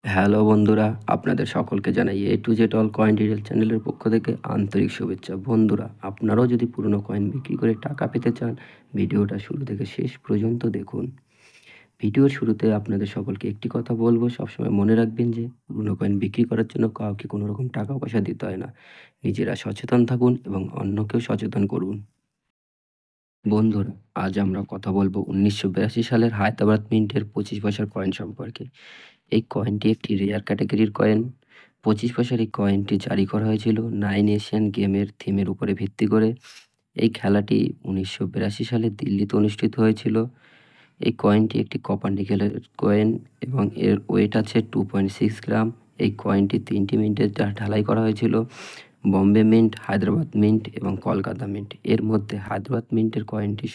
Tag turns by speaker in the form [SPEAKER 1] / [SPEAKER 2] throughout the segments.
[SPEAKER 1] Hello বন্ধুরা, আপনাদের সকলকে জানাই A to Z all coin detail চ্যানেলের পক্ষ থেকে আন্তরিক শুভেচ্ছা। বন্ধুরা, আপনারাও যদি পুরনো কয়েন বিক্রি করে টাকা পেতে চান, ভিডিওটা শুরু থেকে শেষ পর্যন্ত দেখুন। ভিডিওর শুরুতে আপনাদের সকলকে একটি কথা বলবো, সবসময় মনে রাখবেন যে পুরনো কয়েন বিক্রি করার জন্য কাউকে কোনো রকম টাকা পয়সা দিতে হয় না। নিজেরা সচেতন থাকুন এবং অন্যকেও সচেতন করুন। বন্ধুরা, আজ আমরা কথা বলবো 1982 সালের হায়দ্রাবাদ মিন্টের 25 পয়সার কয়েন সম্পর্কে। এই কয়েনটি একটি রেয়ার ক্যাটাগরির কয়েন। 25 পয়সার এই কয়েনটি জারি করা হয়েছিল 9 এশিয়ান গেমের থিমের উপরে ভিত্তি করে। এই খেলাটি 1982 সালে দিল্লিতে অনুষ্ঠিত হয়েছিল। এই কয়েনটি একটি কপার নিকেলের কয়েন এবং এর ওয়েট আছে 2.6 গ্রাম। এই কয়েনটি 3টি মিন্টে ঢালাই করা হয়েছিল: বম্বে মিন্ট, হায়দ্রাবাদ মিন্ট এবং কলকাতা মিন্ট। এর মধ্যে হায়দ্রাবাদ মিন্টের কয়েনটি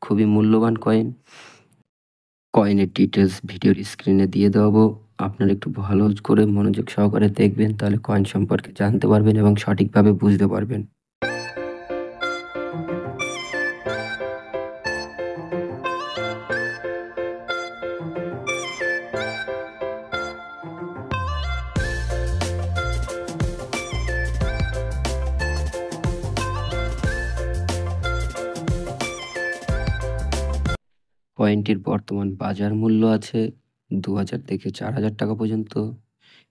[SPEAKER 1] খুবই মূল্যবান কয়েন। কয়েনের ডিটেলস ভিডিওর স্ক্রিনে দিয়ে দেবো। আপনারা একটু ভালো করে মনোযোগ সহকারে দেখবেন, তাহলে কয়েন সম্পর্কে জানতে পারবেন এবং সঠিকভাবে বুঝতে পারবেন। কয়েনটির বর্তমান বাজার মূল্য আছে 2000 থেকে 4000 টাকা পর্যন্ত।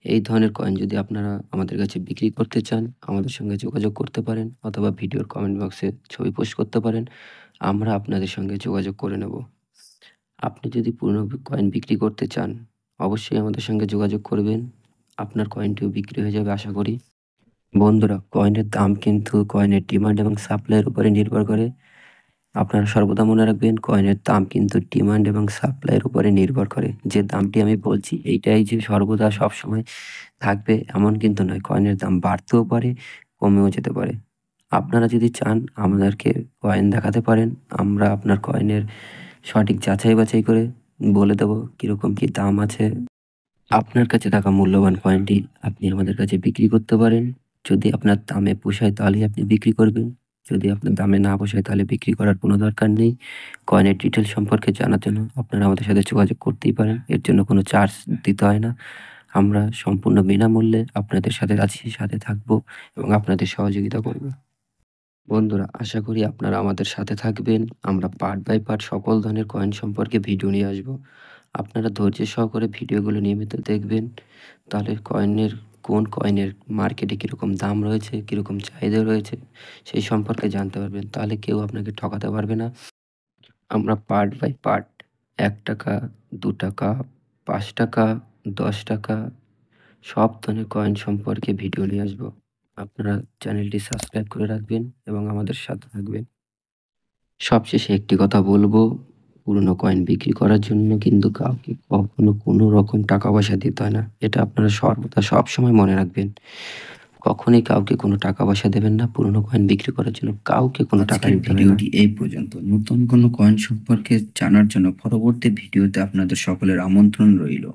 [SPEAKER 1] এই ধরনের কয়েন যদি আপনারা আমাদের কাছে বিক্রি করতে চান, আমাদের সঙ্গে যোগাযোগ করতে পারেন অথবা ভিডিওর কমেন্ট বক্সে ছবি পোস্ট করতে পারেন। আমরা আপনাদের সঙ্গে যোগাযোগ করে নেব। আপনি যদি পুরনো কয়েন বিক্রি করতে চান, অবশ্যই আমাদের সঙ্গে যোগাযোগ করবেন। আপনার কয়েনটিও বিক্রি হয়ে যাবে আশা করি। বন্ধুরা, কয়েনের দাম কিন্তু কয়েনের ডিমান্ড এবং সাপ্লাইয়ের উপরে নির্ভর করে। আপনারা সর্বদা মনে রাখবেন, কয়েনের দাম কিন্তু ডিমান্ড এবং সাপ্লাইয়ের উপরে নির্ভর করে। যে দামটি আমি বলছি এইটাই যে সর্বদা সবসময় থাকবে এমন কিন্তু নয়। কয়েনের দাম বাড়তেও পারে, কমেও যেতে পারে। আপনারা যদি চান আমাদেরকে কয়েন দেখাতে পারেন, আমরা আপনার কয়েনের সঠিক যাচাই বাছাই করে বলে দেবো কিরকম কি দাম আছে। আপনার কাছে থাকা মূল্যবান কয়েনটি আপনি আমাদের কাছে বিক্রি করতে পারেন। যদি আপনার দামে পোষায় তাহলেই আপনি বিক্রি করবেন। যদি আপনার দামে না পোষায় তাহলে বিক্রি করার কোনো দরকার নেই। কয়েনের ডিটেল সম্পর্কে জানার জন্য আপনারা আমাদের সাথে যোগাযোগ করতেই পারেন। এর জন্য কোনো চার্জ দিতে হয় না। আমরা সম্পূর্ণ বিনামূল্যে আপনাদের সাথে আছি, সাথে থাকবো এবং আপনাদের সহযোগিতা করব। বন্ধুরা, আশা করি আপনারা আমাদের সাথে থাকবেন। আমরা পার্ট বাই পার্ট সকল ধরনের কয়েন সম্পর্কে ভিডিও নিয়ে আসবো। আপনারা ধৈর্য সহকারে ভিডিওগুলো নিয়মিত দেখবেন, তাহলে কোন কয়েনের মার্কেটে কীরকম দাম রয়েছে, কীরকম চাহিদা রয়েছে সেই সম্পর্কে জানতে পারবেন। তাহলে কেউ আপনাকে ঠকাতে পারবে না। আমরা পার্ট বাই পার্ট ৳১, ৳২, ৳৫, ৳১০ সব ধরনের কয়েন সম্পর্কে ভিডিও নিয়ে আসবো। আপনারা চ্যানেলটি সাবস্ক্রাইব করে রাখবেন এবং আমাদের সাথে থাকবেন। সবশেষে একটি কথা বলবো, পুরনো কয়েন বিক্রি করার জন্য কিন্তু কাউকে কখনো কোনো রকম টাকা পয়সা দিতে হয় না। এটা আপনারা সর্বদা সবসময় মনে রাখবেন। কখনোই কাউকে কোনো টাকা পয়সা দেবেন না। পুরনো কয়েন বিক্রি করার জন্য কাউকে কোনো টাকা
[SPEAKER 2] আজকের
[SPEAKER 1] দিতে হয় না।
[SPEAKER 2] ভিডিওটি এই পর্যন্ত। নতুন কোনো কয়েন সম্পর্কে জানার জন্য পরবর্তী ভিডিওতে আপনাদের সকলের আমন্ত্রণ রইল।